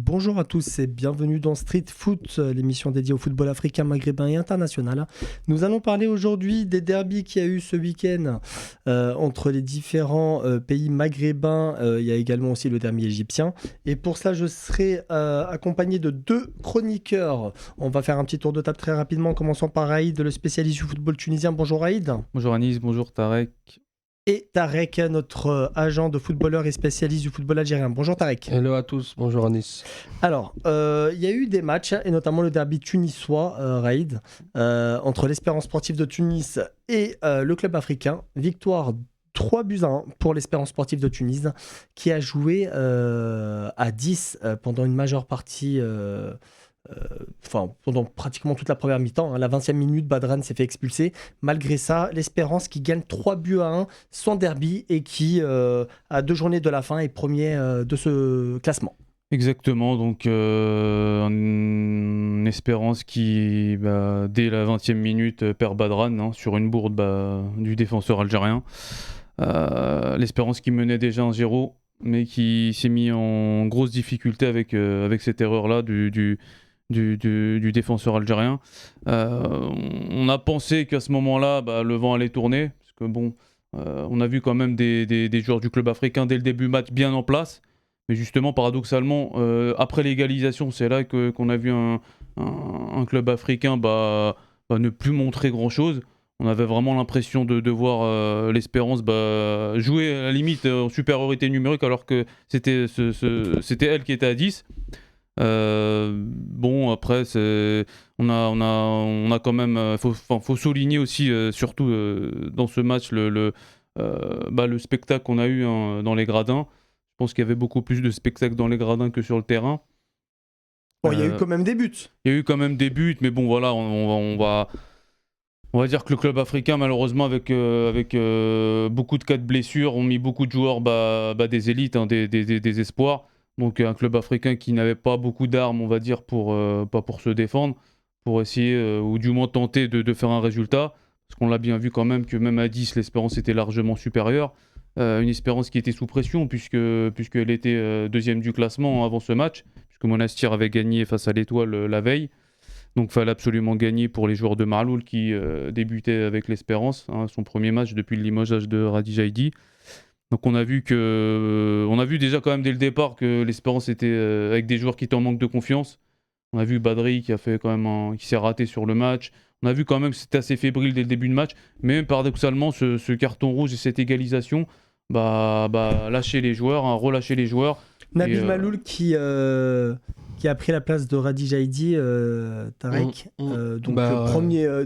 Bonjour à tous et bienvenue dans Street Foot, l'émission dédiée au football africain, maghrébin et international. Nous allons parler aujourd'hui des derbys qu'il y a eu ce week-end entre les différents pays maghrébins. Il y a également aussi le derby égyptien. Et pour cela, je serai accompagné de deux chroniqueurs. On va faire un petit tour de table très rapidement, commençant par Aïd, le spécialiste du football tunisien. Bonjour Aïd. Bonjour Anis, bonjour Tarek. Et Tarek, notre agent de footballeur et spécialiste du football algérien. Bonjour Tarek. Hello à tous, bonjour Anis. Alors, il y a eu des matchs, et notamment le derby tunisois, Raïd, entre l'Espérance sportive de Tunis et le club africain. Victoire 3-1 pour l'Espérance sportive de Tunis, qui a joué à 10 pendant une majeure partie... pendant pratiquement toute la première mi-temps. À la 20e minute, Badran s'est fait expulser. Malgré ça, l'Espérance qui gagne 3-1 sans derby et qui, à 2 journées de la fin, est premier de ce classement. Exactement, donc une Espérance qui, dès la 20e minute, perd Badran sur une bourde du défenseur algérien. L'Espérance qui menait déjà 1-0, mais qui s'est mis en grosse difficulté avec cette erreur-là du défenseur algérien. On a pensé qu'à ce moment-là, le vent allait tourner, parce que on a vu quand même des joueurs du club africain dès le début du match bien en place, mais justement, paradoxalement, après l'égalisation, c'est là qu'on a vu un club africain ne plus montrer grand-chose. On avait vraiment l'impression de voir l'Espérance jouer à la limite en supériorité numérique, alors que c'était elle qui était à 10. Après, on a quand même, faut souligner aussi, surtout dans ce match, le spectacle qu'on a eu dans les gradins. Je pense qu'il y avait beaucoup plus de spectacles dans les gradins que sur le terrain. Bon, il y a eu quand même des buts. Il y a eu quand même des buts, mais voilà, on va dire que le club africain, malheureusement, avec beaucoup de cas de blessures, ont mis beaucoup de joueurs des élites, des espoirs. Donc un club africain qui n'avait pas beaucoup d'armes, on va dire, pour se défendre, pour essayer, ou du moins tenter de faire un résultat. Parce qu'on l'a bien vu quand même que même à 10, l'Espérance était largement supérieure. Une Espérance qui était sous pression, puisqu'elle était deuxième du classement avant ce match, puisque Monastir avait gagné face à l'Étoile la veille. Donc il fallait absolument gagner pour les joueurs de Marloul qui débutaient avec l'Espérance, son premier match depuis le limogeage de Radi Jaidi. Donc on a vu déjà quand même dès le départ que l'Espérance était avec des joueurs qui étaient en manque de confiance. On a vu Badri qui a fait quand même qui s'est raté sur le match. On a vu quand même que c'était assez fébrile dès le début de match, mais même paradoxalement ce carton rouge et cette égalisation lâcher les joueurs, relâcher les joueurs. Nabil Maloul qui a pris la place de Radi Jaidi, Tarek. Premier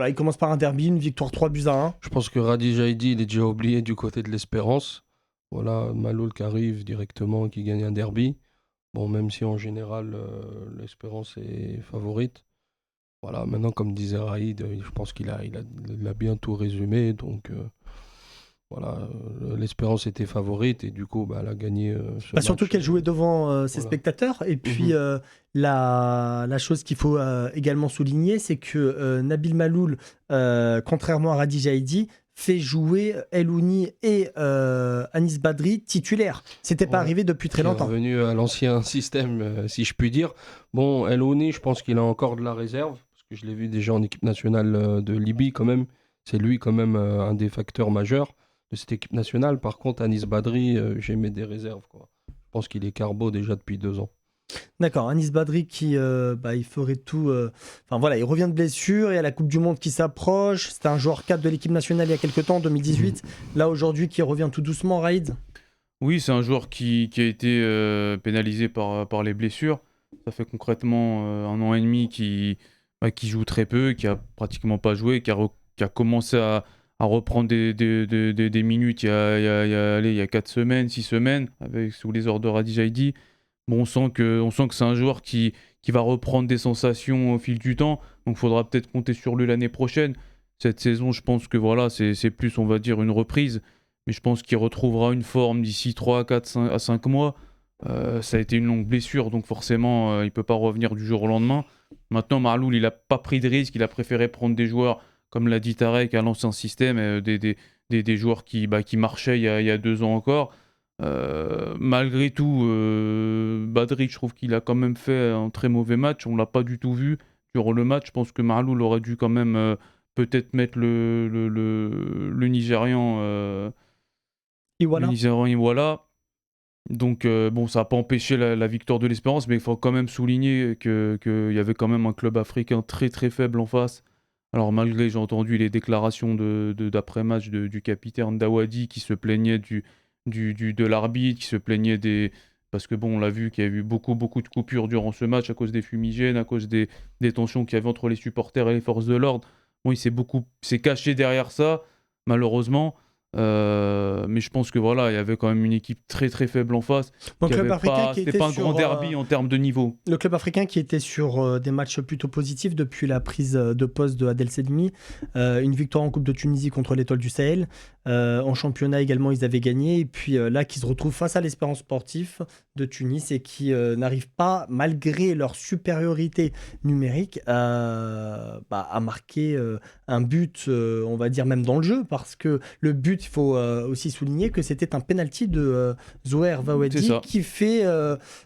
il commence par un derby, une victoire 3-1. Je pense que Radi Jaidi, il est déjà oublié du côté de l'Espérance. Voilà, Maloul qui arrive directement, qui gagne un derby. Bon, même si en général, l'Espérance est favorite. Voilà, maintenant, comme disait Raïd, je pense qu'il a bien tout résumé. Donc, voilà, l'Espérance était favorite et du coup, elle a gagné ce match. Surtout qu'elle jouait devant ses spectateurs. Et puis, la chose qu'il faut également souligner, c'est que Nabil Maloul, contrairement à Radi Jaidi, fait jouer Elouni et Anis Badri titulaires. C'était pas arrivé depuis très longtemps. Il est revenu à l'ancien système, si je puis dire. Bon, Elouni, je pense qu'il a encore de la réserve, parce que je l'ai vu déjà en équipe nationale de Libye quand même. C'est lui quand même un des facteurs majeurs de cette équipe nationale. Par contre, Anis Badri, j'ai mis des réserves, quoi. Je pense qu'il est carbo déjà depuis 2 ans. D'accord, Anis Badri qui il ferait tout. Il revient de blessure, il y a la Coupe du Monde qui s'approche. C'était un joueur 4 de l'équipe nationale il y a quelques temps, en 2018. Là aujourd'hui, qui revient tout doucement, Raïd. Oui, c'est un joueur qui a été pénalisé par les blessures. Ça fait concrètement 1 an et demi qui joue très peu, qui a pratiquement pas joué, qui a commencé à reprendre des minutes il y a 4 semaines, 6 semaines, sous les ordres de Radi Jaidi. Bon, on sent que c'est un joueur qui va reprendre des sensations au fil du temps, donc il faudra peut-être compter sur lui l'année prochaine. Cette saison, je pense que c'est plus, on va dire, une reprise, mais je pense qu'il retrouvera une forme d'ici 3, 4 à 5 mois. Ça a été une longue blessure, donc forcément, il ne peut pas revenir du jour au lendemain. Maintenant, Marloul, il n'a pas pris de risque, il a préféré prendre des joueurs, comme l'a dit Tarek, à l'ancien système, des joueurs qui marchaient il y a 2 ans encore. Malgré tout, Badri, je trouve qu'il a quand même fait un très mauvais match. On ne l'a pas du tout vu durant le match. Je pense que Maaloul aurait dû quand même peut-être mettre le Nigérian, Iwala. Iwala. Donc, bon, ça n'a pas empêché la victoire de l'Espérance, mais il faut quand même souligner qu'il y avait quand même un club africain très très faible en face. Alors, malgré, j'ai entendu les déclarations d'après-match du capitaine Dawadi qui se plaignait de l'arbitre, qui se plaignait des. Parce que, bon, on l'a vu qu'il y a eu beaucoup de coupures durant ce match à cause des fumigènes, à cause des tensions qu'il y avait entre les supporters et les forces de l'ordre. Bon, s'est caché derrière ça, malheureusement. Mais je pense que voilà, il y avait quand même une équipe très très faible en face. Bon, club africain qui C'était était pas un sur, grand derby en termes de niveau. le club africain qui était sur des matchs plutôt positifs depuis la prise de poste de Adel Sedmi. Une victoire en Coupe de Tunisie contre l'Étoile du Sahel. En championnat également, ils avaient gagné. Et puis là, qui se retrouvent face à l'Espérance sportif de Tunis et qui n'arrivent pas, malgré leur supériorité numérique, à marquer un but, on va dire même dans le jeu. Parce que le but, il faut aussi souligner que c'était un penalty de Zouher C'est Vawedi ça. qui fait...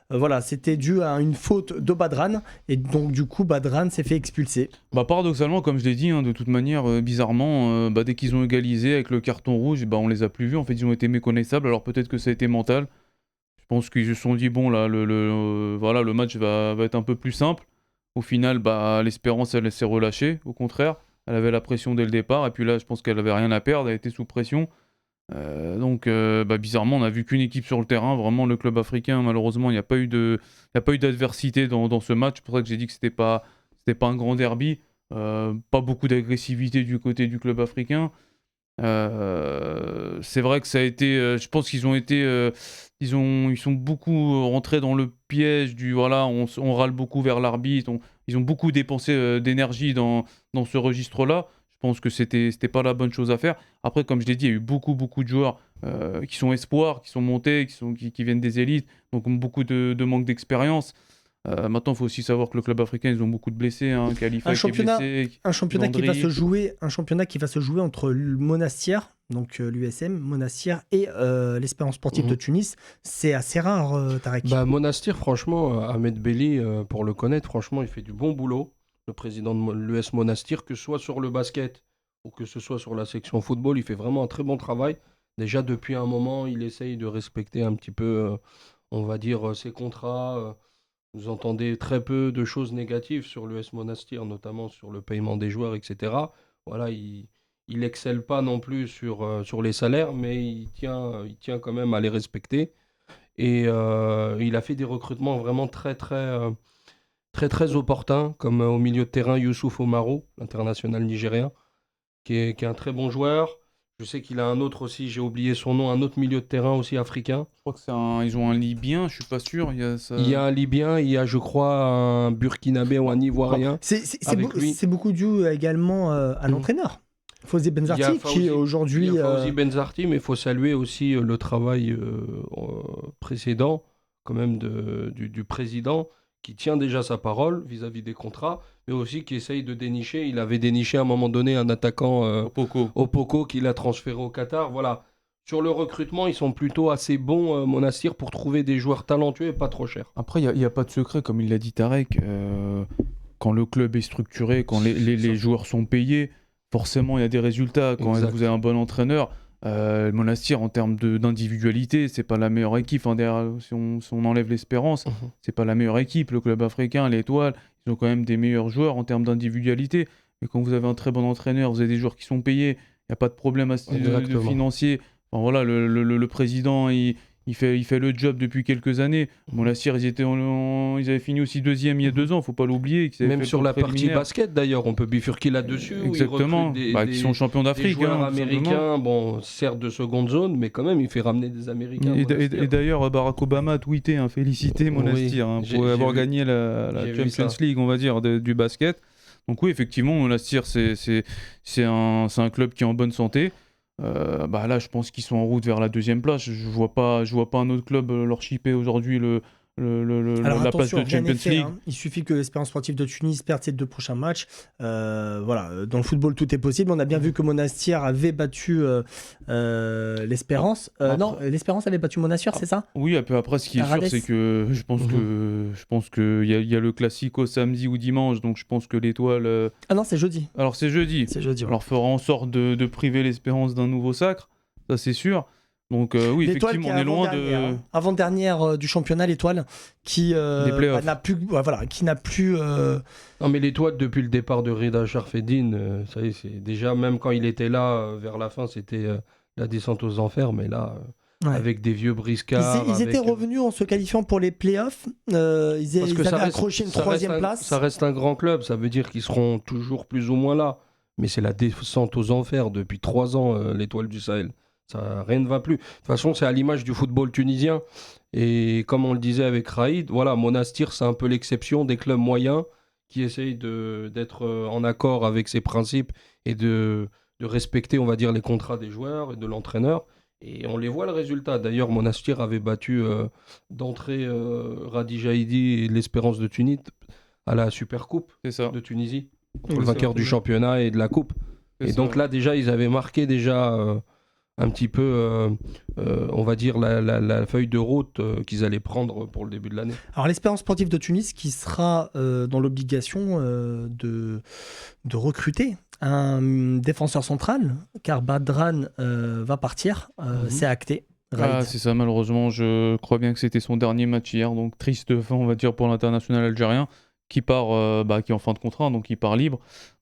voilà, c'était dû à une faute de Badran et donc du coup Badran s'est fait expulser. Paradoxalement, comme je l'ai dit, hein, de toute manière, bizarrement, dès qu'ils ont égalisé avec le carton rouge, on les a plus vus. En fait, ils ont été méconnaissables. Alors peut-être que ça a été mental. Je pense qu'ils se sont dit, bon, là, voilà, le match va être un peu plus simple. Au final, l'Espérance, elle s'est relâchée, au contraire. Elle avait la pression dès le départ. Et puis là, je pense qu'elle avait rien à perdre. Elle était sous pression. Donc, bizarrement, on n'a vu qu'une équipe sur le terrain. Vraiment, le club africain, malheureusement, il n'y a pas eu d'adversité dans ce match. C'est pour ça que j'ai dit que c'était pas un grand derby. Pas beaucoup d'agressivité du côté du club africain. C'est vrai que ça a été. Je pense qu'ils ont été. Ils sont beaucoup rentrés dans le piège du voilà, on râle beaucoup vers l'arbitre. Ils ont beaucoup dépensé d'énergie dans ce registre-là. Je pense que c'était pas la bonne chose à faire. Après, comme je l'ai dit, il y a eu beaucoup de joueurs qui sont espoirs, qui sont montés, qui viennent des élites, donc beaucoup de manque d'expérience. Maintenant, il faut aussi savoir que le club africain, ils ont beaucoup de blessés. Hein. Khalifa qui est blessé. Un championnat qui Landry. va se jouer entre le Monastir, donc l'USM, Monastir et l'Espérance sportive de Tunis. C'est assez rare, Tarek. Monastir, franchement, Ahmed Belli, pour le connaître, franchement, il fait du bon boulot. Le président de l'US Monastir, que ce soit sur le basket ou que ce soit sur la section football, il fait vraiment un très bon travail. Déjà, depuis un moment, il essaye de respecter un petit peu, on va dire, ses contrats. Vous entendez très peu de choses négatives sur l'US Monastir, notamment sur le paiement des joueurs, etc. Voilà, il excelle pas non plus sur les salaires, mais il tient quand même à les respecter. Et il a fait des recrutements vraiment très opportuns, comme au milieu de terrain Youssouf Omaro, l'international nigérien, qui est un très bon joueur. Je sais qu'il a un autre aussi, j'ai oublié son nom, un autre milieu de terrain aussi africain. Je crois que ils ont un Libyen, je suis pas sûr. Il y a un Libyen, il y a, je crois, un Burkinabé ou un Ivoirien. C'est beaucoup dû également à l'entraîneur, Fawzi Benzarti, qui aujourd'hui... Il y a Fawzi Benzarti, mais il faut saluer aussi le travail précédent, quand même, du président, qui tient déjà sa parole vis-à-vis des contrats, mais aussi qui essaye de dénicher. Il avait déniché à un moment donné un attaquant Opoko qu'il a transféré au Qatar. Voilà. Sur le recrutement, ils sont plutôt assez bons, Monastir, pour trouver des joueurs talentueux et pas trop chers. Après, il n'y a pas de secret, comme il l'a dit Tarek. Quand le club est structuré, quand les joueurs sont payés, forcément, il y a des résultats. Quand vous avez un bon entraîneur, le Monastir, en termes d'individualité, c'est pas la meilleure équipe. Enfin, derrière, si on enlève l'Espérance, c'est pas la meilleure équipe. Le club africain, l'Étoile, ils ont quand même des meilleurs joueurs en termes d'individualité. Mais quand vous avez un très bon entraîneur, vous avez des joueurs qui sont payés, il n'y a pas de problème de financier. Enfin, voilà, le président, il fait le job depuis quelques années. Monastir, ils avaient fini aussi deuxième il y a 2 ans, faut pas l'oublier. Même sur la partie basket d'ailleurs, on peut bifurquer là-dessus. Exactement, qui sont champions d'Afrique. Des joueurs américains, bon, certes de seconde zone, mais quand même, il fait ramener des Américains. Et d'ailleurs, Barack Obama a tweeté, félicité Monastir pour avoir gagné la Champions League, on va dire, du basket. Donc oui, effectivement, Monastir, c'est un club qui est en bonne santé. Là, je pense qu'ils sont en route vers la 2e place. Je vois pas un autre club leur chipper aujourd'hui Alors la place attention, de rien n'est Champions fait, League. hein. Il suffit que l'Espérance sportive de Tunis perde ses 2 prochains matchs. Voilà, dans le football, tout est possible. On a bien vu que Monastir avait battu l'Espérance. Non, l'Espérance avait battu Monastir, c'est ça? Oui, un peu après, ce qui est sûr, Arades. c'est que je pense que il y a le Classico samedi ou dimanche, donc je pense que l'Étoile. Ah non, c'est jeudi. Alors c'est jeudi. C'est jeudi. Ouais. Alors fera en sorte de priver l'Espérance d'un nouveau sacre, ça c'est sûr. Donc oui, L'Étoile effectivement, qui on est loin de. avant-dernière du championnat, l'Étoile qui Des playoffs. n'a plus, voilà, qui n'a plus. Non, mais l'Étoile, depuis le départ de Rida Sharfeddine, ça y est, c'est déjà, même quand il était là, vers la fin, c'était la descente aux enfers, mais là, Ouais. avec des vieux briscards. Ils étaient revenus en se qualifiant pour les playoffs. Ils avaient accroché une 3e place. Ça reste un grand club, ça veut dire qu'ils seront toujours plus ou moins là. Mais c'est la descente aux enfers depuis 3 ans, l'Étoile du Sahel. Ça, rien ne va plus. De toute façon, c'est à l'image du football tunisien. Et comme on le disait avec Raïd, voilà, Monastir, c'est un peu l'exception des clubs moyens qui essayent d'être en accord avec ses principes et de respecter, on va dire, les contrats des joueurs et de l'entraîneur. Et on les voit le résultat. D'ailleurs, Monastir avait battu d'entrée Radi Jaïdi et l'Espérance de Tunis à la Supercoupe C'est ça. de Tunisie, entre Oui, le c'est vainqueur ça. du championnat et de la coupe. C'est Et ça. donc là, déjà, ils avaient marqué un petit peu, on va dire, la feuille de route qu'ils allaient prendre pour le début de l'année. Alors l'Espérance sportive de Tunis qui sera dans l'obligation de recruter un défenseur central, car Badran va partir, c'est acté. Ah, c'est ça, malheureusement, je crois bien que c'était son dernier match hier, donc triste fin, on va dire, pour l'international algérien, qui part, qui est en fin de contrat, donc il part libre.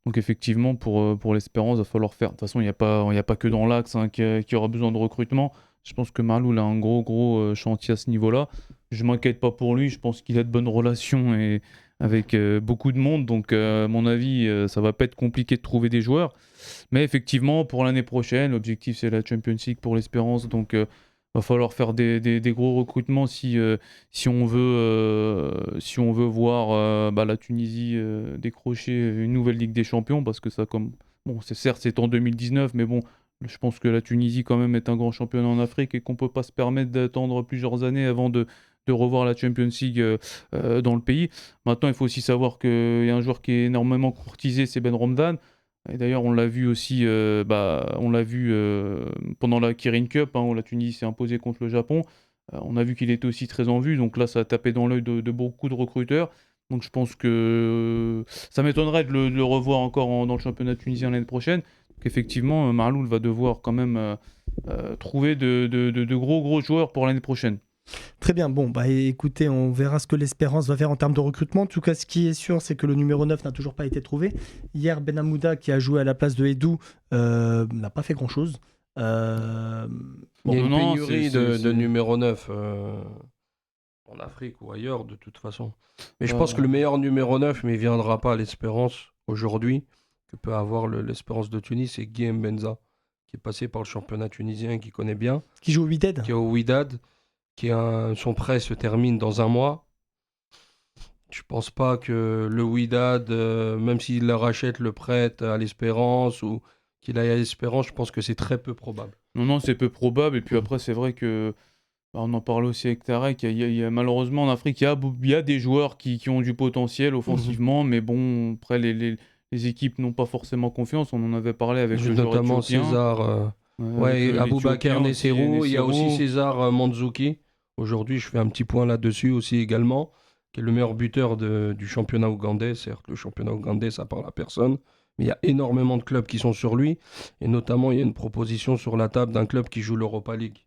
Donc effectivement, pour l'Espérance, il va falloir faire. De toute façon, il n'y a pas que dans l'axe qui aura besoin de recrutement. Je pense que Marloul a un gros chantier à ce niveau-là. Je ne m'inquiète pas pour lui, je pense qu'il a de bonnes relations et avec beaucoup de monde, donc à mon avis, ça va pas être compliqué de trouver des joueurs. Mais effectivement, pour l'année prochaine, l'objectif c'est la Champions League pour l'Espérance, donc va falloir faire des gros recrutements si on veut voir la Tunisie décrocher une nouvelle Ligue des Champions, parce que ça, comme bon, c'est en 2019, mais bon, je pense que la Tunisie quand même est un grand championnat en Afrique et qu'on peut pas se permettre d'attendre plusieurs années avant de revoir la Champions League dans le pays. Maintenant, il faut aussi savoir qu'il y a un joueur qui est énormément courtisé, c'est Ben Romdan. Et d'ailleurs, on l'a vu aussi, pendant la Kirin Cup, où la Tunisie s'est imposée contre le Japon. On a vu qu'il était aussi très en vue, donc là, ça a tapé dans l'œil de beaucoup de recruteurs. Donc je pense que ça m'étonnerait de le revoir encore dans le championnat tunisien l'année prochaine. Donc effectivement, Marloul va devoir quand même trouver de gros joueurs pour l'année prochaine. Très bien, bon, écoutez, on verra ce que l'Espérance va faire en termes de recrutement. En tout cas, ce qui est sûr, c'est que le numéro 9 n'a toujours pas été trouvé. Hier, Benamouda, qui a joué à la place de Edou, n'a pas fait grand-chose. Il y a une pénurie de numéro 9 en Afrique ou ailleurs, de toute façon. Mais je pense que le meilleur numéro 9, mais il ne viendra pas à l'Espérance aujourd'hui, que peut avoir l'Espérance de Tunis, c'est Guy Mbenza, qui est passé par le championnat tunisien, qui connaît bien. Qui joue au Wydad. Qui est au Wydad. Son prêt se termine dans un mois. Je pense pas que le Wydad, même s'il le rachète, le prête à l'Espérance ou qu'il aille à l'Espérance, je pense que c'est très peu probable. Non, c'est peu probable. Et puis après, c'est vrai que, on en parlait aussi avec Tarek, malheureusement en Afrique, il y a des joueurs qui ont du potentiel offensivement, mais bon, après, les équipes n'ont pas forcément confiance. On en avait parlé avec le joueur notamment éthiopien. César, Aboubakar Nesserou, il y a aussi César Mandzuki. Aujourd'hui, je fais un petit point là-dessus aussi également, qui est le meilleur buteur du championnat ougandais. Certes, le championnat ougandais, ça parle à personne, mais il y a énormément de clubs qui sont sur lui. Et notamment, il y a une proposition sur la table d'un club qui joue l'Europa League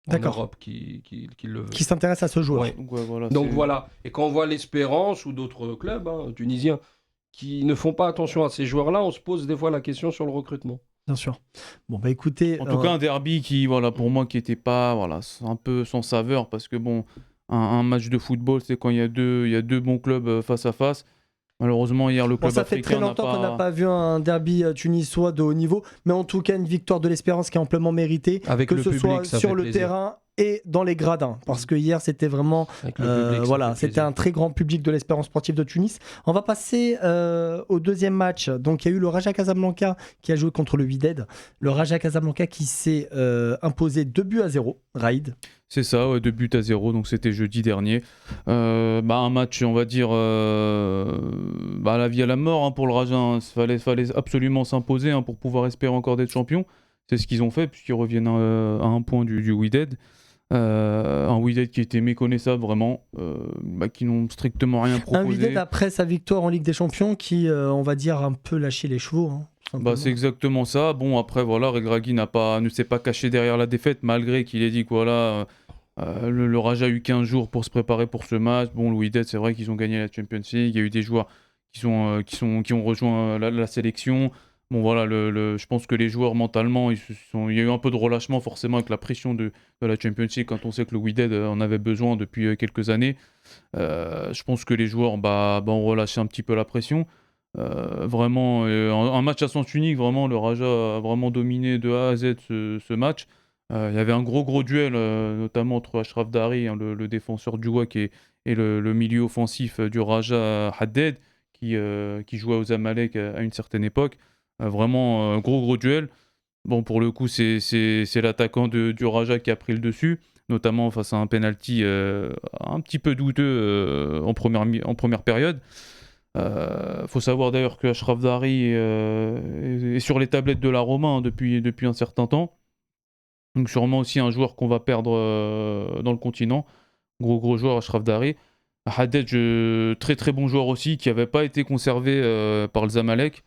en Europe, qui le veut. Qui s'intéresse à ce joueur. Ouais. Donc voilà. Et quand on voit l'Espérance ou d'autres clubs tunisiens qui ne font pas attention à ces joueurs-là, on se pose des fois la question sur le recrutement. Bien sûr. Bon, écoutez... En tout cas, un derby qui, pour moi, qui n'était pas, un peu sans saveur, parce que bon, un match de football, c'est quand il y a deux bons clubs face à face. Malheureusement, hier, le club ça fait très longtemps qu'on n'a pas vu un derby tunisois de haut niveau, mais en tout cas, une victoire de l'Espérance qui est amplement méritée, avec que le ce public, soit ça sur fait le plaisir. terrain et dans les gradins, parce que hier c'était vraiment Avec le public, ça voilà, fait c'était plaisir. un très grand public de l'Espérance sportive de Tunis. On va passer au deuxième match. Donc il y a eu le Raja Casablanca qui a joué contre le Wydad. Le Raja Casablanca qui s'est imposé 2-0, Raïd. C'est ça, ouais, 2-0, donc c'était jeudi dernier. Un match, on va dire, à la vie à la mort hein, pour le Raja. Hein. Fallait absolument s'imposer hein, pour pouvoir espérer encore d'être champion. C'est ce qu'ils ont fait, puisqu'ils reviennent à un point du Wydad. Un Wydad qui était méconnaissable vraiment, qui n'ont strictement rien Un proposé. Wydad après sa victoire en Ligue des Champions qui, on va dire, un peu lâché les chevaux. Hein, tout simplement. C'est exactement ça. Bon, après, voilà, Regragui ne s'est pas caché derrière la défaite, malgré qu'il ait dit que voilà, le Raja a eu 15 jours pour se préparer pour ce match. Bon, le Wydad, c'est vrai qu'ils ont gagné la Champions League. Il y a eu des joueurs qui ont rejoint la sélection. Bon, voilà, je pense que les joueurs, mentalement, il y a eu un peu de relâchement, forcément, avec la pression de la Champions League, quand on sait que le Wydad en avait besoin depuis quelques années. Je pense que les joueurs ont relâché un petit peu la pression. Vraiment, un match à sens unique, vraiment, le Raja a vraiment dominé de A à Z ce match. Il y avait un gros duel, notamment entre Ashraf Dari, hein, le défenseur du WAC, et le milieu offensif du Raja, Haddad, qui jouait aux Zamalek à une certaine époque. Vraiment, gros duel. Bon, pour le coup, c'est l'attaquant du Raja qui a pris le dessus, notamment face à un penalty un petit peu douteux en première période. Faut savoir d'ailleurs que Ashraf Dari est sur les tablettes de la Roma hein, depuis un certain temps. Donc sûrement aussi un joueur qu'on va perdre dans le continent. Gros joueur Ashraf Dari. Haddad, très bon joueur aussi, qui n'avait pas été conservé par le Zamalek,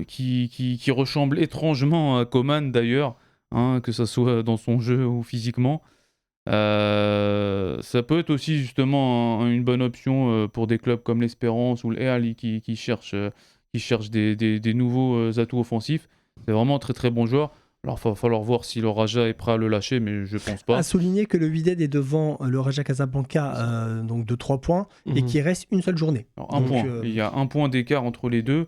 qui ressemble étrangement à Coman d'ailleurs, hein, que ce soit dans son jeu ou physiquement. Ça peut être aussi justement une bonne option pour des clubs comme l'Espérance ou le Al qui cherchent des nouveaux atouts offensifs. C'est vraiment un très bon joueur. Alors il va falloir voir si le Raja est prêt à le lâcher, mais je pense pas. À souligner que le Wydad est devant le Raja Casablanca donc de 3 points et qu'il reste une seule journée. Alors, un point. Il y a un point d'écart entre les deux.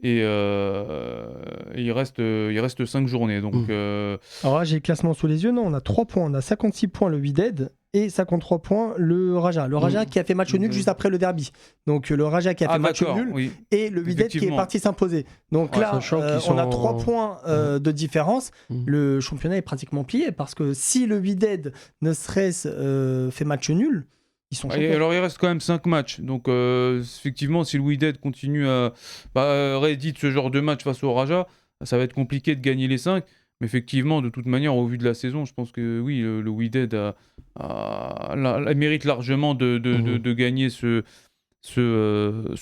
Et il reste 5 journées. Donc, Alors là, j'ai le classement sous les yeux. Non, on a 3 points. On a 56 points le Wydad et 53 points le Raja. Le Raja qui a fait match nul juste après le derby. Donc le Raja qui a fait match nul oui. et le Wydad qui est parti s'imposer. Donc Ouais, là, on a 3 sont- points de différence. Le championnat est pratiquement plié parce que si le Wydad ne serait-ce fait match nul, ils sont Et champions. alors il reste quand même 5 matchs. Donc effectivement, si le Wydad continue à réédite ce genre de match face au Raja, ça va être compliqué de gagner les 5. Mais effectivement, de toute manière, au vu de la saison, je pense que oui, le Wydad mérite largement de gagner ce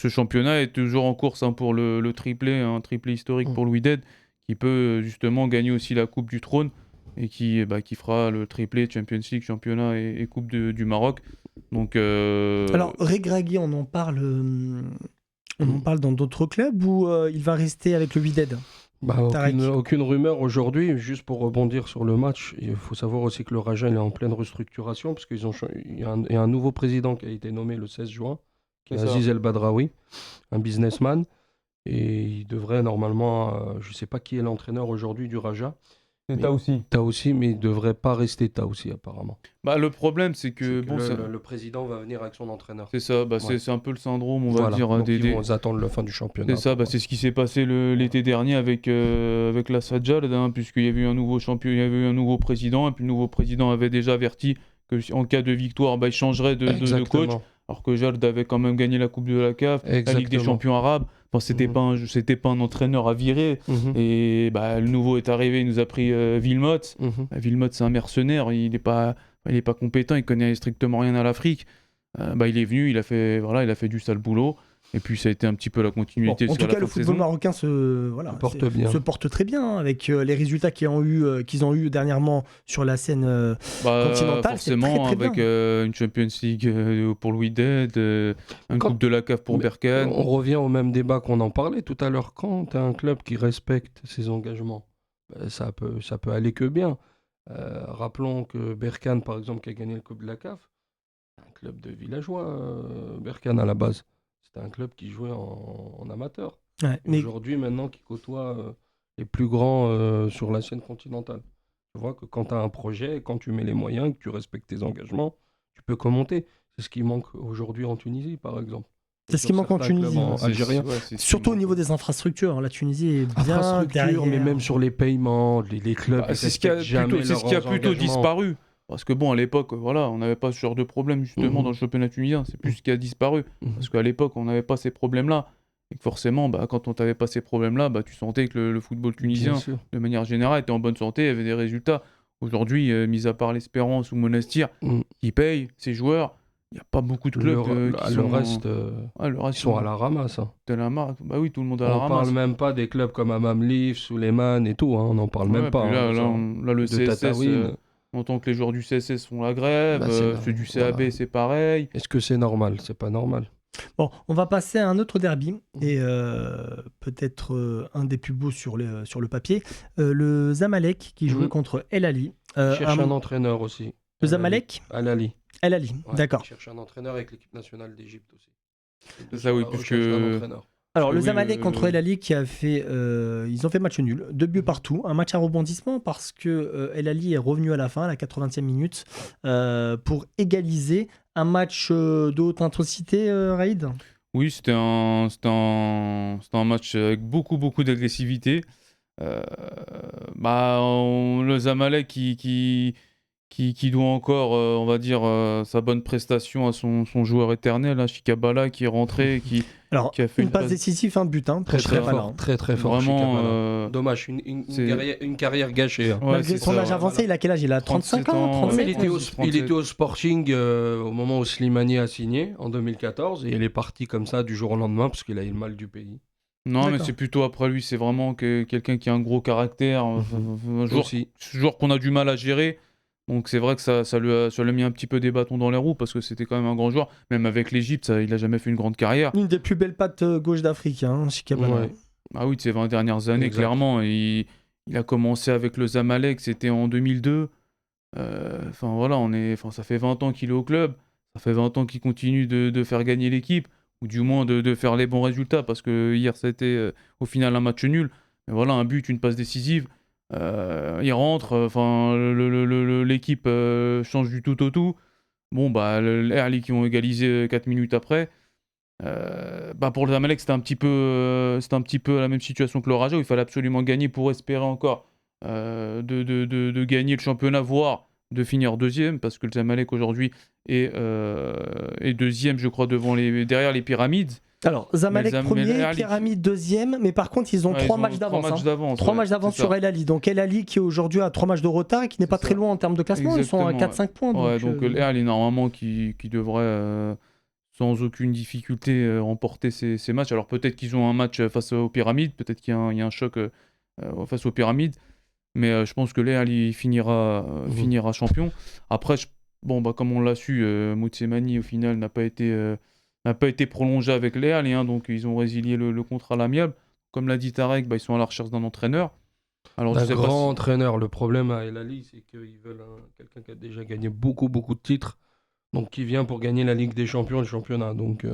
championnat, est toujours en course hein, pour le triplé, un triplé historique pour le Wydad, qui peut justement gagner aussi la Coupe du Trône et qui fera le triplé Champions League, championnat et Coupe du Maroc. Donc, Alors, Regragui, on en parle dans d'autres clubs ou il va rester avec le Wydad? Tarek. Aucune rumeur aujourd'hui. Juste pour rebondir sur le match, il faut savoir aussi que le Raja il est en pleine restructuration parce il y a un nouveau président qui a été nommé le 16 juin, qui est C'est ça. Aziz El Badraoui, un businessman. Et il devrait normalement, je ne sais pas qui est l'entraîneur aujourd'hui du Raja. c'est Taoussi. Taoussi, mais il ne devrait pas rester Taoussi apparemment. Le problème, c'est que, Le président va venir avec son entraîneur. c'est ça, Ouais. c'est un peu le syndrome, on va dire. Donc ils vont attendre la fin du championnat. C'est ça, c'est ce qui s'est passé l'été dernier avec la Sajjad, hein, puisqu'il y avait eu un nouveau champion, il y avait eu un nouveau président, et puis le nouveau président avait déjà averti qu'en cas de victoire, il changerait de coach, alors que Jald avait quand même gagné la Coupe de la CAF, la Ligue des Champions arabes. Enfin, c'était pas un entraîneur à virer. Et le nouveau est arrivé, il nous a pris Wilmots. Wilmots, c'est un mercenaire, il n'est pas compétent, il connaît strictement rien à l'Afrique. Il est venu, il a fait du sale boulot. Et puis ça a été un petit peu la continuité en sur tout la cas, fin le de football saison. marocain se porte très bien hein, avec les résultats qu'ils ont eu dernièrement sur la scène continentale. Forcément, c'est très avec bien. une Champions League pour le Wydad, une Coupe de la CAF pour Berkane. On revient au même débat qu'on en parlait tout à l'heure. Quand tu as un club qui respecte ses engagements, ça peut aller que bien. Rappelons que Berkane, par exemple, qui a gagné le Coupe de la CAF, un club de villageois, Berkane à la base. C'était un club qui jouait en amateur. Ouais, mais Aujourd'hui, maintenant, qui côtoie les plus grands sur la scène continentale. Tu vois que quand tu as un projet, quand tu mets les moyens, que tu respectes tes engagements, tu peux commenter. C'est ce qui manque aujourd'hui en Tunisie, par exemple. C'est ce qui manque en Tunisie, hein. Algérien. Surtout au niveau des infrastructures. La Tunisie est bien Infrastructure, derrière. mais même sur les paiements, les clubs. C'est ce qui a plutôt disparu. Parce que bon, à l'époque, voilà, on n'avait pas ce genre de problème justement dans le championnat tunisien. C'est plus ce qui a disparu. Parce qu'à l'époque, on n'avait pas ces problèmes-là. Et que forcément, quand on n'avait pas ces problèmes-là, tu sentais que le football tunisien, de manière générale, était en bonne santé, avait des résultats. Aujourd'hui, mis à part l'Espérance ou Monastir, qui payent ses joueurs, il n'y a pas beaucoup de clubs qui sont... Le reste, ils sont à la ramasse. Hein. Bah oui, tout le monde à la ramasse. On parle même pas des clubs comme Hammam Lif, Souleymane et tout. Hein. On n'en parle même pas. Là, le CSS... On entend que les joueurs du CSS font la grève, ceux du CAB c'est pareil. Est-ce que c'est normal ? C'est pas normal. Bon, on va passer à un autre derby, et peut-être un des plus beaux sur le papier. Le Zamalek qui jouait contre El Ahly. Il cherche un entraîneur aussi. Le Zamalek ? El Ahly. El Ahly, d'accord. Il cherche un entraîneur avec l'équipe nationale d'Égypte aussi. C'est ça, oui, puisque... Alors, le Zamalek contre El Ahly qui a fait... ils ont fait match nul, 2 buts partout. Un match à rebondissement parce que El Ahly est revenu à la fin, à la 80e minute, pour égaliser un match de haute intensité, Raïd. Oui, c'était un match avec beaucoup d'agressivité. Le Zamalek qui doit encore, on va dire, sa bonne prestation à son joueur éternel, Chikabala, qui est rentré, qui a fait une passe décisive, un but, très fort. Vraiment, dommage, une carrière gâchée. Hein. Malgré son âge avancé, il a quel âge ? Il a 35 ans, 37 il était au Sporting au moment où Slimani a signé, en 2014, et il est parti comme ça du jour au lendemain, parce qu'il a eu le mal du pays. Non, mais c'est plutôt après lui, c'est vraiment quelqu'un qui a un gros caractère, un joueur qu'on a du mal à gérer. Donc c'est vrai que ça lui a mis un petit peu des bâtons dans les roues parce que c'était quand même un grand joueur. Même avec l'Égypte, il n'a jamais fait une grande carrière. Une des plus belles pattes gauche d'Afrique, Chikabala. Ouais. Ah oui, de ces 20 dernières années, clairement. Il a commencé avec le Zamalek, c'était en 2002. Ça fait 20 ans qu'il est au club. Ça fait 20 ans qu'il continue de faire gagner l'équipe, ou du moins de faire les bons résultats, parce que hier, c'était au final un match nul. Mais voilà, un but, une passe décisive. Il rentre, l'équipe change du tout au tout. Bon, les Ahly qui ont égalisé 4 minutes après. Pour le Zamalek, c'était un petit peu la même situation que le Raja, où il fallait absolument gagner pour espérer encore de gagner le championnat, voire de finir deuxième, parce que le Zamalek aujourd'hui est deuxième, je crois, derrière les Pyramides. Alors, Zamalek premier, Pyramide deuxième, mais par contre, ils ont 3 matchs d'avance. 3 matchs d'avance sur El Ahly. Donc, El Ahly qui est aujourd'hui à 3 matchs de retard et qui n'est pas très loin en termes de classement. Exactement, ils sont à 4-5 points. Donc, El Ahly, normalement, qui devrait, sans aucune difficulté, remporter ces matchs. Alors, peut-être qu'ils ont un match face aux Pyramides, peut-être qu'il y a un choc face aux Pyramides. Mais je pense que El Ahly finira champion. Après, comme on l'a su, Moutsemani, au final, n'a pas été prolongé avec El Ahly, donc ils ont résilié le contrat à l'amiable. Comme l'a dit Tarek, ils sont à la recherche d'un entraîneur. Alors, un grand entraîneur. Le problème à El Ahly, c'est qu'ils veulent quelqu'un qui a déjà gagné beaucoup de titres, donc qui vient pour gagner la Ligue des Champions et le championnat. Donc,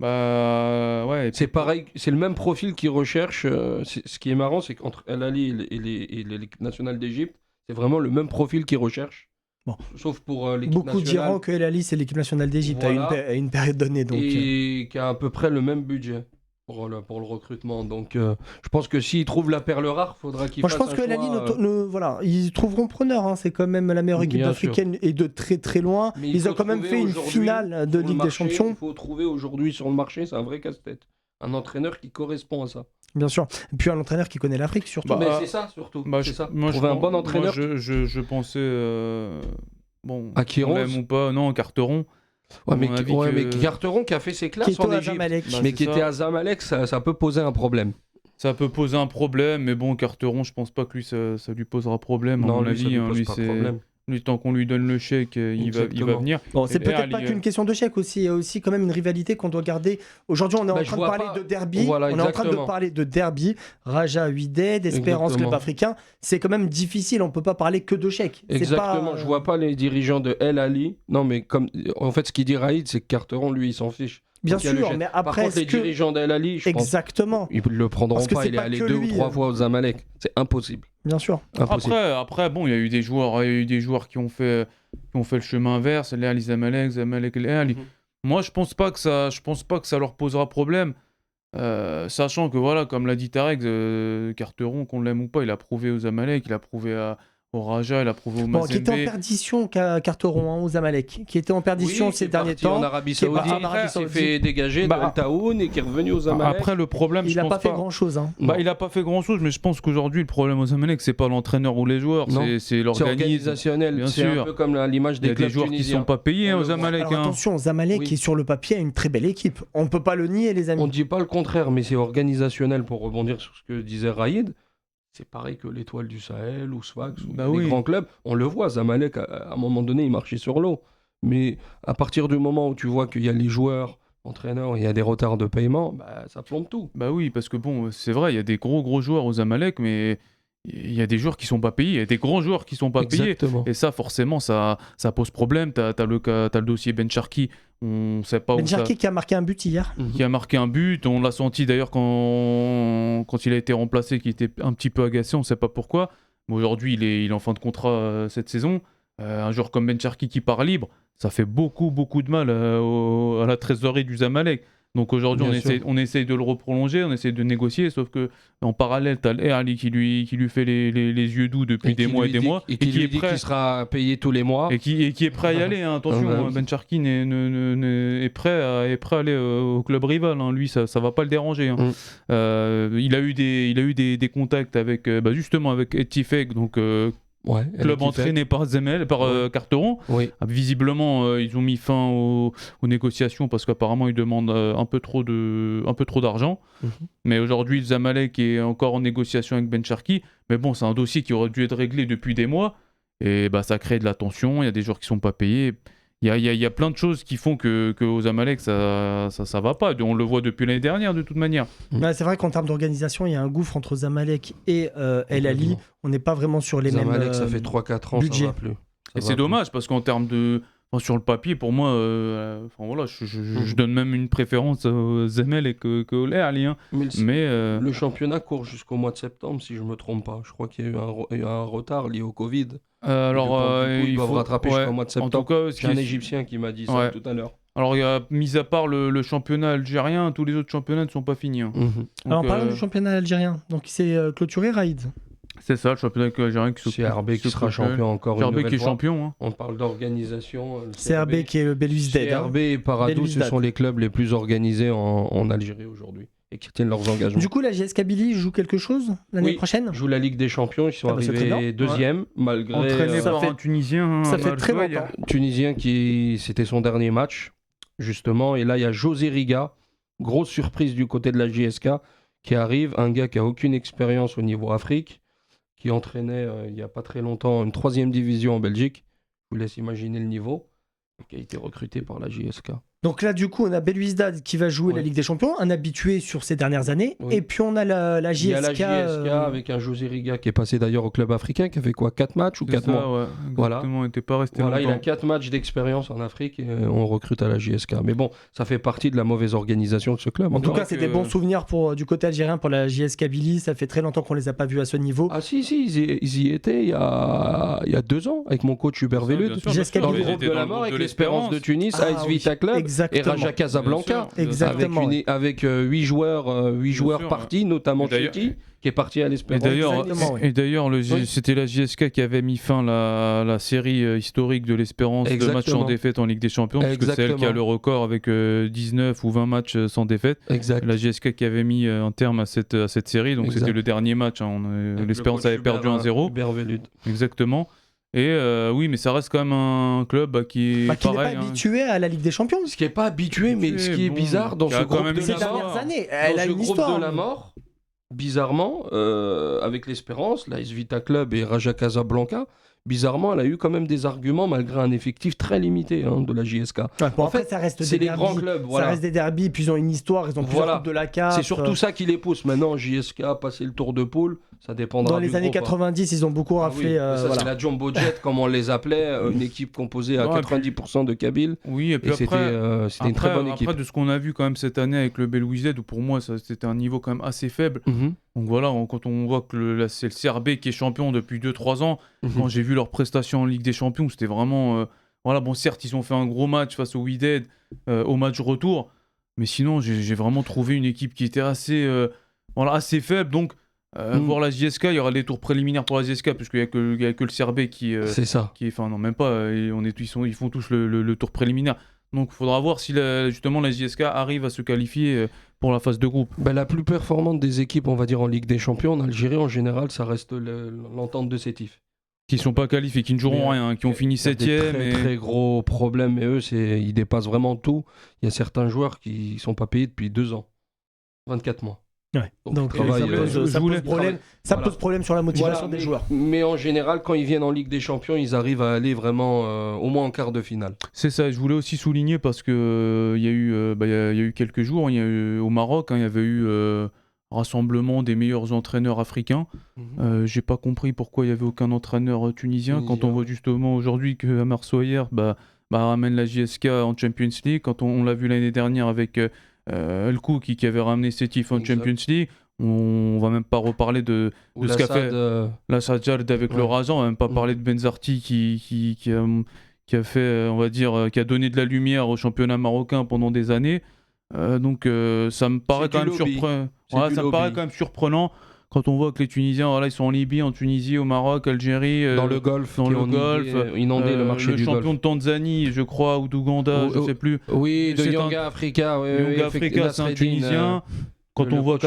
c'est pareil, c'est le même profil qu'ils recherchent. Ce qui est marrant, c'est qu'entre El Ahly et l'équipe nationale d'Égypte, c'est vraiment le même profil qu'ils recherchent. Bon. Sauf pour l'équipe Beaucoup nationale. diront que El Ahly, c'est l'équipe nationale d'Égypte à une période donnée. Donc, et qui a à peu près le même budget pour le recrutement. Donc, je pense que s'ils trouvent la perle rare, il faudra qu'ils fassent un choix. Je pense que El Ahly, ils trouveront preneur. C'est quand même la meilleure équipe africaine et de très très loin. Ils ont quand même fait une finale de Ligue des Champions. Il faut trouver aujourd'hui sur le marché, c'est un vrai casse-tête. Un entraîneur qui correspond à ça. Bien sûr. Et puis un entraîneur qui connaît l'Afrique surtout. Mais c'est ça surtout. C'est ça. Trouver un bon entraîneur. Moi, je pensais, à Quiroz, même ou pas, non, Carteron. Mais Carteron qui a fait ses classes en Égypte, mais qui était à Zamalek, ça peut poser un problème. Ça peut poser un problème, mais bon, Carteron, je pense pas que lui, ça lui posera problème. Non, à mon lui, avis, ça lui pose pas de problème. Lui, tant qu'on lui donne le chèque, il va venir. Bon, c'est peut-être pas qu'une question de chèque aussi. Il y a aussi quand même une rivalité qu'on doit garder. Aujourd'hui, on est en train de parler de derby. Voilà, on est en train de parler de derby. Raja Wydad, Espérance Club Africain. C'est quand même difficile. On peut pas parler que de chèque. Exactement. Je vois pas les dirigeants de El Ahly. Non, mais en fait, ce qu'il dit Raïd, c'est que Carteron, lui, il s'en fiche. Bien Donc, il y a le sûr, geste. mais Par après, contre, les est-ce que... dirigeants d'Al Ahly, je pense, Exactement, ils le prendront Parce que pas. c'est Il est pas allé que 2 ou lui, 3 fois aux Zamalek. C'est impossible. bien sûr. Impossible. Après, bon, il y a eu des joueurs qui ont fait le chemin inverse, les Zamalek, les Ahly. Moi, je pense pas que ça leur posera problème. Sachant que voilà, comme l'a dit Tarek, Carteron, qu'on l'aime ou pas, il a prouvé aux Zamalek, il a prouvé au Raja, il a prouvé au Bon, qui était en Mazembe. perdition, Carteron, aux Zamalek, qui était en perdition ces derniers temps. En Arabie qui est parti Saoudite, en Arabie il s'est Saoudite. fait dégager Bah, d'Al Taoun et qui est revenu aux Zamalek. Après, le problème, Il je n'a pense pas fait grand-chose. Hein. Bah, il a pas fait grand-chose, mais je pense qu'aujourd'hui, le problème aux Zamalek, c'est pas l'entraîneur ou les joueurs, Non. c'est C'est l'organisme. organisationnel. Bien C'est un sûr. peu comme l'image Il y des a clubs des joueurs qui tunisiens. sont pas payés On aux le voit. Zamalek. Alors attention, Zamalek Oui. qui sur le papier a une très belle équipe. On ne peut pas le nier, les amis. On ne dit pas le contraire, mais c'est organisationnel pour rebondir sur ce que disait Raïd. C'est pareil que l'Étoile du Sahel ou Sfax ou Bah les oui. grands clubs. On le voit, Zamalek, à un moment donné, il marchait sur l'eau. Mais à partir du moment où tu vois qu'il y a les joueurs, entraîneurs, il y a des retards de paiement, bah, ça plombe tout. Bah oui, parce que bon, c'est vrai, il y a des gros joueurs aux Zamalek, mais il y a des joueurs qui sont pas payés, il y a des grands joueurs qui sont pas payés. Exactement. Et ça, forcément, ça pose problème. T'as le dossier Ben Cherki, on sait pas Ben où ça... Cherki qui a marqué un but hier. qui a marqué un but. On l'a senti d'ailleurs quand il a été remplacé, qu'il était un petit peu agacé, on sait pas pourquoi. Mais aujourd'hui, il est en fin de contrat cette saison. Un joueur comme Ben Cherki qui part libre, ça fait beaucoup de mal à la trésorerie du Zamalek. Donc aujourd'hui, Bien sûr. on essaye de le reprolonger, on essaye de négocier, sauf que en parallèle, tu as l'Erli qui lui fait les yeux doux depuis des mois et des mois, Et qui lui dit qu'il sera payé tous les mois. et qui est prêt à y aller. Hein. Attention, Ah bah oui. Ben Cherki est prêt à aller au club rival. Hein. Lui, ça va pas le déranger. Hein. Il a eu des contacts avec justement avec Etifek, donc Ouais, club entraîné par Carteron. Oui. Visiblement, ils ont mis fin aux négociations parce qu'apparemment ils demandent un peu trop d'argent. Mais aujourd'hui, le Zamalek est encore en négociation avec Ben Cherki. Mais bon, c'est un dossier qui aurait dû être réglé depuis des mois. Et ça crée de la tension. Il y a des joueurs qui sont pas payés. Il y a plein de choses qui font que aux Zamalek, ça va pas. On le voit depuis l'année dernière, de toute manière. Ouais, c'est vrai qu'en termes d'organisation, il y a un gouffre entre Zamalek et El Ahly. On n'est pas vraiment sur les mêmes Zamalek, ça fait 3-4 ans, budget. ça va plus. Et c'est dommage parce qu'en termes de. Sur le papier, pour moi, je donne même une préférence aux Zamalek qu'au Ahly. Hein. Mais le championnat court jusqu'au mois de septembre, si je ne me trompe pas. Je crois qu'il y a eu un retard lié au Covid. Ils doivent rattraper jusqu'au mois de septembre. En tout cas, c'est un Égyptien qui m'a dit ça tout à l'heure. Alors, mis à part le championnat algérien, tous les autres championnats ne sont pas finis. Hein. Alors, parlons du championnat algérien. Donc, il s'est clôturé, Raïd. C'est ça, le championnat algérien qui C'est RB qui sera champion encore une nouvelle qui est fois. champion. Hein. On parle d'organisation. CRB qui est le Belouizdad. CRB et Paradou, ce Belouizdad. sont les clubs les plus organisés en Algérie aujourd'hui et qui tiennent leurs engagements. Du coup, la JS Kabylie joue quelque chose l'année prochaine. Joue la Ligue des Champions, ils sont c'est très bien. arrivés deuxième, malgré Entraîné ça par fait- un Tunisien. ça fait très longtemps. Tunisien c'était son dernier match, justement. Et là, il y a José Riga, grosse surprise du côté de la JSK, qui arrive, un gars qui a aucune expérience au niveau Afrique, qui entraînait il n'y a pas très longtemps une 3e division en Belgique. Je vous laisse imaginer le niveau. Qui a été recruté par la JSK. Donc là, du coup, on a Belouizdad qui va jouer Ouais. la Ligue des Champions, un habitué sur ces dernières années. Oui. Et puis, on a la JSK. Il y a la JSK avec un José Riga qui est passé d'ailleurs au club africain, qui a fait quoi, 4 matchs ou 4 mois Ouais, Voilà. exactement, il n'était pas resté Voilà, il a longtemps. 4 matchs d'expérience en Afrique et on recrute à la JSK. Mais bon, ça fait partie de la mauvaise organisation de ce club. En tout encore. cas, c'est des bons souvenirs du côté algérien pour la JS Kabylie. Ça fait très longtemps qu'on les a pas vus à ce niveau. Ah si, ils y étaient il y a 2 ans avec mon coach Hubert Velud. Bien sûr, Jessica Dans le Billy groupe de la mort avec l'Espérance de Tunis, Ah AS oui, Vita Club et exactement. Raja Casablanca. Exactement. Avec 8 joueurs sûr, partis, notamment Et d'ailleurs- Chucky, qui est parti à Et l'Espérance. Exactement, oui. d'ailleurs, Oui. c'était la JSK qui avait mis fin à la série historique de l'Espérance de matchs Exactement. sans défaite en Ligue des Champions, puisque c'est elle qui a Exactement. le record avec 19 ou 20 matchs sans défaite. Exact. La JSK qui avait mis un terme à cette série, donc Exact. c'était le dernier match. Hein. Avec L'Espérance le coach avait perdu Hubert, 1-0, Hubert Velud. exactement. Et oui, mais ça reste quand même un club qui est Qui n'est pas pareil. Hein. habitué à la Ligue des Champions. Ce qui n'est pas habitué, mais ce qui est Bon, bizarre dans qui a ce quand groupe même de une Ces la histoire. mort, dernières années, elle dans a ce une groupe histoire. de la mort, bizarrement, avec l'Espérance, la AS Vita Club et Raja Casablanca, bizarrement, elle a eu quand même des arguments malgré un effectif très limité de la JSK. Ouais, bon, En après, fait, ça reste c'est des les derbys. grands clubs. Ça Voilà. reste des derbys, puis ils ont une histoire, ils ont plusieurs Voilà. coupes de la CAF. C'est surtout ça qui les pousse. Maintenant, JSK a passé le tour de poule, ça dépendra Dans du les années groupe, hein. 90, ils ont beaucoup Ah raflé. oui, mais ça, voilà. c'est la Jumbo Jet, comme on les appelait, une équipe composée à Ouais, 90% de Kabyles. Oui, et puis Et c'était une très bonne équipe. Après, de ce qu'on a vu quand même cette année avec le Belouizdad, où pour moi, c'était un niveau quand même assez faible. Mhm. Donc voilà, quand on voit que c'est le CRB qui est champion depuis 2-3 ans, quand Mhm. j'ai vu leurs prestations en Ligue des Champions, c'était vraiment... Voilà, bon, certes, ils ont fait un gros match face au Wydad au match retour, mais sinon, j'ai vraiment trouvé une équipe qui était assez faible. Donc, voir la JSK, il y aura des tours préliminaires pour la JSK, parce qu'il n'y a que le CRB C'est ça. enfin non, même pas, ils font tous le tour préliminaire. Donc, il faudra voir si justement la JSK arrive à se qualifier pour la phase de groupe. La plus performante des équipes, on va dire, en Ligue des Champions, en Algérie, en général, ça reste l'entente de Sétif. Qui sont pas qualifiés, qui ne joueront rien, hein, qui ont fini 7ème. Très, très gros problèmes, et eux, ils dépassent vraiment tout. Il y a certains joueurs qui sont pas payés depuis 2 ans, 24 mois. Ouais. Donc, ça pose problème sur la motivation des joueurs. Mais en général, quand ils viennent en Ligue des Champions, ils arrivent à aller vraiment au moins en quart de finale. C'est ça, je voulais aussi souligner parce que il y a eu quelques jours, au Maroc, il y avait eu rassemblement des meilleurs entraîneurs africains. J'ai pas compris pourquoi il y avait aucun entraîneur tunisien quand on voit justement aujourd'hui que Amar Soyer ramène la JSK en Champions League. Quand on l'a vu l'année dernière avec El Kouki qui avait ramené Sétif en Champions League. On va même pas reparler de ce qu'a fait la Sajjad avec le Razan, on va même pas parler de Benzarti qui a fait, on va dire, qui a donné de la lumière au championnat marocain pendant des années. Donc ça me paraît quand même surprenant quand on voit que les Tunisiens, voilà, ils sont en Libye, en Tunisie, au Maroc, Algérie, dans le Golfe, inondé le marché le du champion Golfe. de Tanzanie, je crois, ou d'Ouganda, je sais plus. Oui, de Yanga Africa. Yanga Africa, c'est un Tunisien. Quand on voit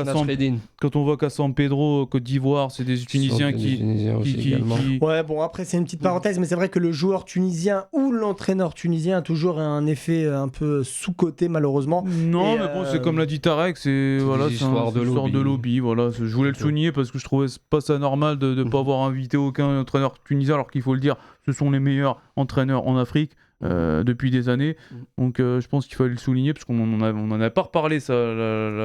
qu'à San Pedro, Côte d'Ivoire, c'est des Tunisiens qui... Ouais, bon, après, c'est une petite parenthèse, mais c'est vrai que le joueur tunisien ou l'entraîneur tunisien a toujours un effet un peu sous-coté, malheureusement. Non, mais bon, c'est comme l'a dit Tarek, c'est une histoire de lobby. Voilà. Je voulais le souligner parce que je trouvais pas ça normal de ne pas avoir invité aucun entraîneur tunisien, alors qu'il faut le dire, ce sont les meilleurs entraîneurs en Afrique. Depuis des années, donc je pense qu'il fallait le souligner parce qu'on en a pas reparlé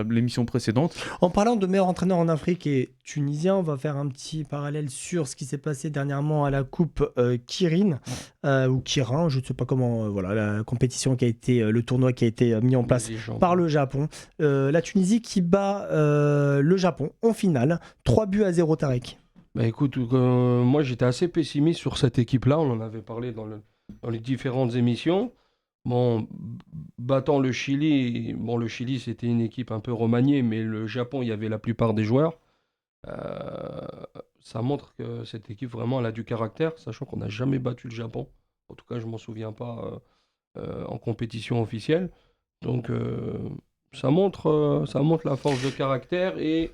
l'émission précédente. En parlant de meilleurs entraîneurs en Afrique et tunisien, on va faire un petit parallèle sur ce qui s'est passé dernièrement à la coupe Kirin ou Kirin, je ne sais pas comment, la compétition qui a été, le tournoi qui a été mis en place par le Japon. La Tunisie qui bat le Japon en finale, 3-0, Tarek. Écoute, moi j'étais assez pessimiste sur cette équipe-là, on en avait parlé dans les différentes émissions. Bon, battant le Chili, le Chili c'était une équipe un peu remaniée, mais le Japon, il y avait la plupart des joueurs. Ça montre que cette équipe vraiment elle a du caractère, sachant qu'on n'a jamais battu le Japon. En tout cas, je m'en souviens pas en compétition officielle. Donc ça montre la force de caractère et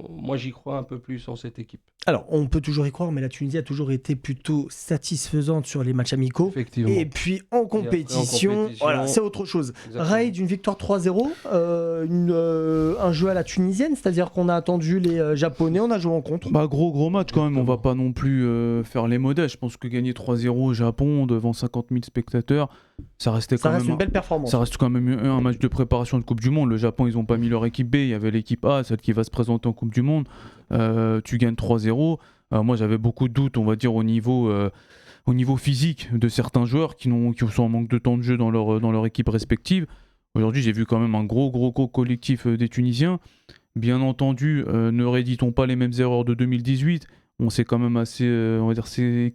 moi j'y crois un peu plus en cette équipe. Alors, on peut toujours y croire, mais la Tunisie a toujours été plutôt satisfaisante sur les matchs amicaux. Effectivement. Et puis en compétition, voilà, c'est autre chose. Raid, une victoire 3-0, un jeu à la tunisienne, c'est-à-dire qu'on a attendu les Japonais, on a joué en contre. Gros match quand même, on va pas non plus faire les modèles. Je pense que gagner 3-0 au Japon devant 50 000 spectateurs, ça reste une belle performance. Ça reste quand même un match de préparation de Coupe du Monde. Le Japon, ils n'ont pas mis leur équipe B, il y avait l'équipe A, celle qui va se présenter en Coupe du Monde. Tu gagnes 3-0. Moi, j'avais beaucoup de doutes, on va dire, au niveau physique de certains joueurs qui sont en manque de temps de jeu dans leur équipe respective. Aujourd'hui, j'ai vu quand même un gros collectif des Tunisiens. Bien entendu, ne rééditons pas les mêmes erreurs de 2018. On s'est quand même assez, on s'est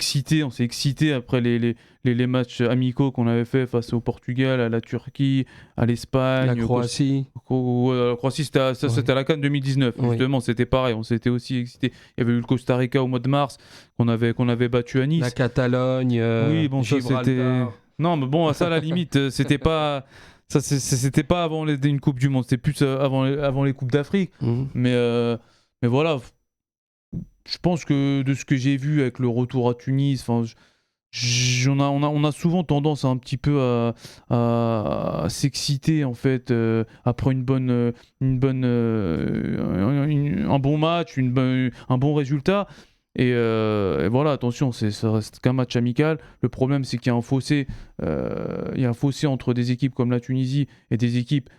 excité après les matchs amicaux qu'on avait fait face au Portugal, à la Turquie, à l'Espagne, la Croatie. La Croatie, c'était à la CAN 2019. Oui. Justement, c'était pareil. On s'était aussi excité. Il y avait eu le Costa Rica au mois de mars qu'on avait battu à Nice. La Catalogne. Oui, bon, ça c'était. Non, mais bon, ça à la limite, c'était pas. Ça, c'était pas avant une Coupe du Monde. C'était plus avant les Coupes d'Afrique. Mais voilà. Je pense que de ce que j'ai vu avec le retour à Tunis, on a souvent tendance un petit peu à s'exciter en fait après un bon match, un bon résultat. Et voilà, attention, ça reste qu'un match amical. Le problème, c'est qu'il y a un fossé, entre des équipes comme la Tunisie et des équipes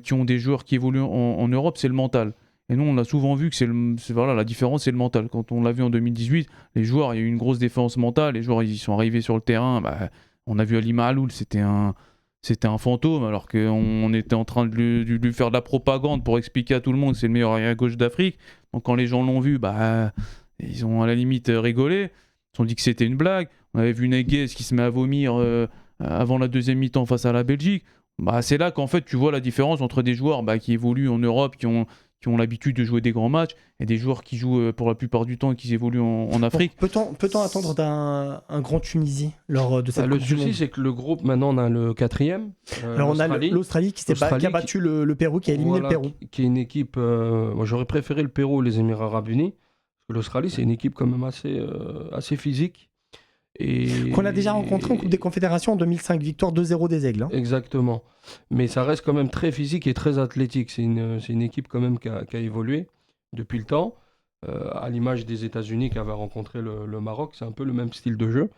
qui ont des joueurs qui évoluent en Europe, c'est le mental. Et nous, on a souvent vu que voilà, la différence, c'est le mental. Quand on l'a vu en 2018, les joueurs, il y a eu une grosse défense mentale. Les joueurs, ils sont arrivés sur le terrain. On a vu Ali Maaloul, c'était un fantôme, alors qu'on était en train de lui faire de la propagande pour expliquer à tout le monde que c'est le meilleur arrière-gauche d'Afrique. Donc quand les gens l'ont vu, ils ont à la limite rigolé. Ils se sont dit que c'était une blague. On avait vu Neguez qui se met à vomir avant la deuxième mi-temps face à la Belgique. C'est là qu'en fait tu vois la différence entre des joueurs qui évoluent en Europe, qui ont l'habitude de jouer des grands matchs, et des joueurs qui jouent pour la plupart du temps et qui évoluent en Afrique. Bon, peut-on attendre d'un grand Tunisie lors de cette Le Coupe du Monde ? souci, c'est que le groupe, maintenant, on a le 4e. Alors on a l'Australie qui a battu le Pérou, qui a éliminé le Pérou. Qui est une équipe... moi, j'aurais préféré le Pérou ou les Émirats Arabes Unis. Parce que l'Australie, c'est une équipe quand même assez physique. Qu'on a déjà rencontré en Coupe des Confédérations en 2005, victoire 2-0 des Aigles. Exactement. Mais ça reste quand même très physique et très athlétique. C'est une équipe quand même qui a évolué depuis le temps. À l'image des États-Unis qui avaient rencontré le Maroc, c'est un peu le même style de jeu.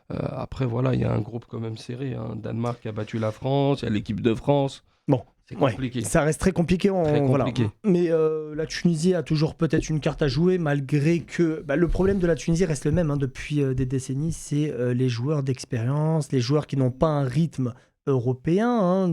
Après, voilà, il y a un groupe quand même serré. Danemark qui a battu la France, il y a l'équipe de France. Bon. C'est compliqué. Ça reste très compliqué. Voilà. Mais la Tunisie a toujours peut-être une carte à jouer, malgré que le problème de la Tunisie reste le même depuis des décennies, c'est les joueurs d'expérience, les joueurs qui n'ont pas un rythme européen.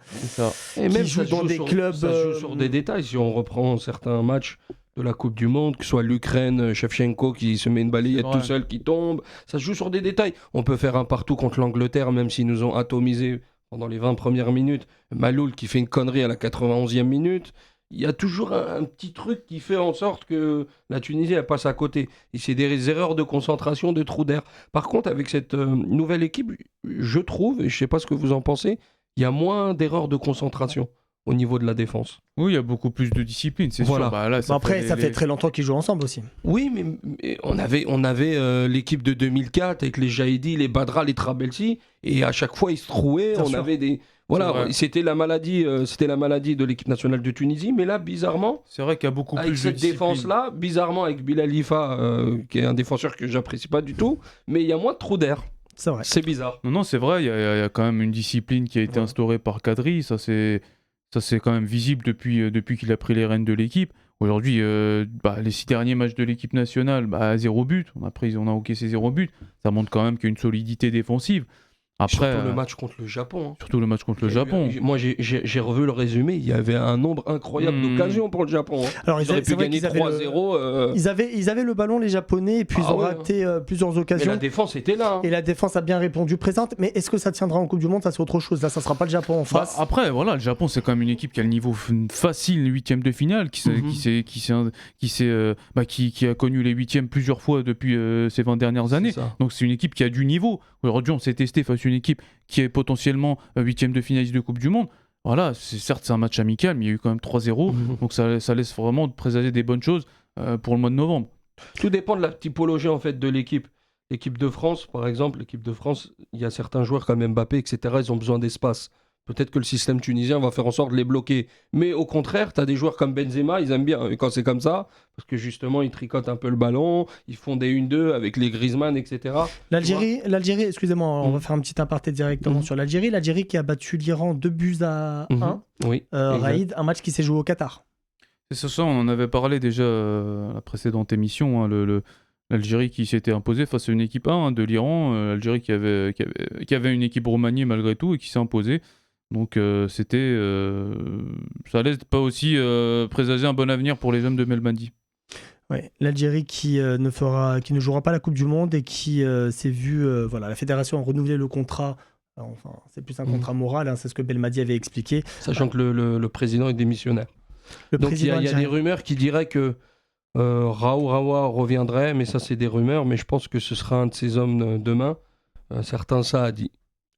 C'est ça. Et même jouent dans des clubs. Ça joue sur des détails. Si on reprend certains matchs de la Coupe du Monde, que ce soit l'Ukraine, Shevchenko qui se met une balayette tout seul, qui tombe, ça se joue sur des détails. On peut faire un partout contre l'Angleterre, même s'ils nous ont atomisés pendant les 20 premières minutes. Maaloul qui fait une connerie à la 91e minute. Il y a toujours un petit truc qui fait en sorte que la Tunisie elle passe à côté. Et c'est des erreurs de concentration, de trous d'air. Par contre, avec cette nouvelle équipe, je trouve, et je ne sais pas ce que vous en pensez, il y a moins d'erreurs de concentration au niveau de la défense. Oui, il y a beaucoup plus de discipline, c'est sûr. Là, ça fait très longtemps qu'ils jouent ensemble aussi. Oui, mais on avait l'équipe de 2004 avec les Jaïdi, les Badra, les Trabelsi, et à chaque fois ils se trouaient. Avait des... Voilà, c'était la maladie de l'équipe nationale de Tunisie, mais là, bizarrement, c'est vrai qu'il y a beaucoup plus de cette défense-là, bizarrement avec Bilal Ifa, qui est un défenseur que j'apprécie pas du tout, mais il y a moins de trous d'air. C'est vrai. C'est bizarre. Non, c'est vrai, il y a quand même une discipline qui a été instaurée par Kadri, ça c'est quand même visible depuis qu'il a pris les rênes de l'équipe. Aujourd'hui, les 6 derniers matchs de l'équipe nationale, 0 but, on a encaissé 0 but, ça montre quand même qu'il y a une solidité défensive. Après, surtout le match contre le Japon. Surtout le match contre le Japon. Moi, j'ai revu le résumé. Il y avait un nombre incroyable d'occasions pour le Japon. Alors, ils auraient pu gagner 3-0. Ils avaient le ballon, les Japonais, et puis ils ont raté plusieurs occasions. Mais la défense était là. Et la défense a bien répondu présente. Mais est-ce que ça tiendra en Coupe du Monde ? Ça, c'est autre chose. Là, ça sera pas le Japon en face. Après, voilà, le Japon, c'est quand même une équipe qui a le niveau facile, 8e de finale, qui a connu les 8e plusieurs fois depuis ces 20 dernières années. Donc, c'est une équipe qui a du niveau. Aujourd'hui, on s'est testé face à une équipe qui est potentiellement 8e de finaliste de Coupe du Monde. Voilà, certes c'est un match amical, mais il y a eu quand même 3-0, donc ça laisse vraiment présager des bonnes choses pour le mois de novembre. Tout dépend de la typologie en fait de l'équipe. L'équipe de France, par exemple, il y a certains joueurs comme Mbappé, etc., ils ont besoin d'espace. Peut-être que le système tunisien va faire en sorte de les bloquer. Mais au contraire, tu as des joueurs comme Benzema, ils aiment bien quand c'est comme ça, parce que justement, ils tricotent un peu le ballon, ils font des 1-2 avec les Griezmann, etc. L'Algérie, excusez-moi, on va faire un petit aparté directement sur l'Algérie. L'Algérie qui a battu l'Iran 2-1. Oui, Raïd, un match qui s'est joué au Qatar. C'est ça, on en avait parlé déjà à la précédente émission, l'Algérie qui s'était imposée face à une équipe 1 de l'Iran, l'Algérie qui avait une équipe remaniée malgré tout et qui s'est imposée. Donc ça laisse pas aussi présager un bon avenir pour les hommes de Belmadi. Ouais, l'Algérie qui ne jouera pas la Coupe du Monde et qui s'est vue, la fédération a renouvelé le contrat. Enfin, c'est plus un contrat moral, c'est ce que Belmadi avait expliqué. Sachant que le président est démissionnaire. Donc il y a des rumeurs qui diraient que Raoult Rawa reviendrait, mais ça c'est des rumeurs, mais je pense que ce sera un de ces hommes demain, certain Saadi,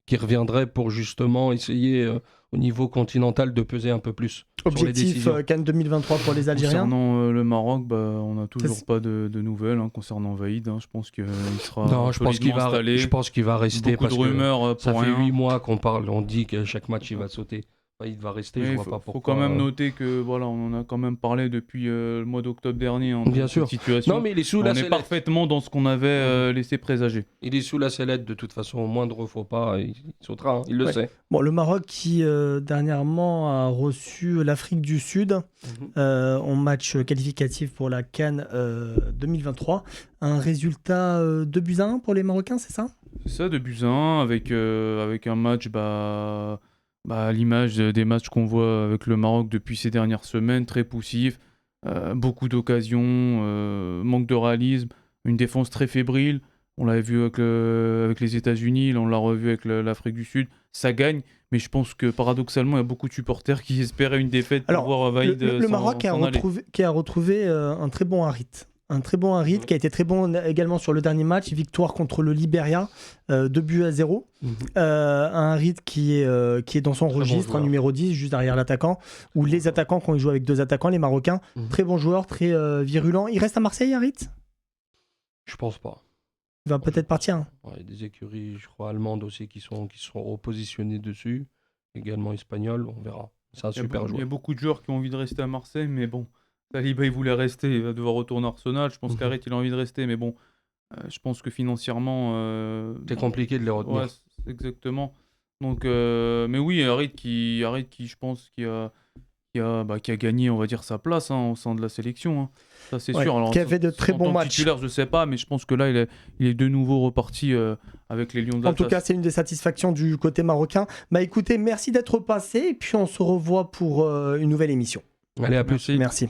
qui reviendrait pour justement essayer au niveau continental de peser un peu plus. Objectif Cannes 2023 pour les Algériens. Concernant le Maroc, on n'a toujours pas de nouvelles concernant Vaïd. Je pense qu'il sera installé. Je pense qu'il va rester beaucoup parce de rumeurs que ça pour fait rien. 8 mois qu'on parle, on dit qu'à chaque match il va sauter. Il va rester, Mais je il vois faut, pas faut pourquoi. quand même noter que voilà, on en a quand même parlé depuis le mois d'octobre dernier de Bien cette sûr. situation. Non, mais il est sous On la est sellette. parfaitement dans ce qu'on avait laissé présager. Il est sous la sellette, de toute façon, au moindre faux pas, il sautera, il le Ouais. sait. Bon, le Maroc qui dernièrement a reçu l'Afrique du Sud en match qualificatif pour la CAN 2023. Un résultat 2-1 pour les Marocains, c'est ça? C'est ça, 2-1 avec un match à l'image des matchs qu'on voit avec le Maroc depuis ces dernières semaines, très poussif, beaucoup d'occasions, manque de réalisme, une défense très fébrile. On l'avait vu avec les États-Unis, là on l'a revu avec l'Afrique du Sud. Ça gagne, mais je pense que paradoxalement, il y a beaucoup de supporters qui espéraient une défaite pour Alors, voir Vaïd le Maroc s'en aller. qui a retrouvé un très bon Harit. Un très bon Harit qui a été très bon également sur le dernier match, victoire contre le Liberia, 2-0. Un Harit qui est dans son Très bon registre, joueur. en numéro 10, juste derrière l'attaquant, ou les attaquants quand ils jouent avec deux attaquants, les Marocains. Très bon joueur, très virulent. Il reste à Marseille, Harit? Je pense pas. Il va peut-être partir. Hein. Ouais, il y a des écuries, je crois, allemandes aussi qui sont repositionnées dessus. Également espagnoles, on verra. C'est un super Il y a joueur. beaucoup de joueurs qui ont envie de rester à Marseille, mais bon, Saliba il voulait rester, il va devoir retourner à Arsenal. Je pense qu'Harit il a envie de rester, mais bon, je pense que financièrement. C'est compliqué de les retenir. Ouais, exactement. Donc, mais oui, Harit qui, je pense, qui a gagné, on va dire, sa place au sein de la sélection. Hein. Ça, c'est Ouais, sûr. Alors, qui a fait de très en bons tant que matchs. titulaire, je sais pas, mais je pense que là, il est de nouveau reparti avec les Lions de En tout cas, l'Alsace. c'est une des satisfactions du côté marocain. Bah écoutez, merci d'être passé et puis on se revoit pour une nouvelle émission. Allez, à plus. Merci. Merci.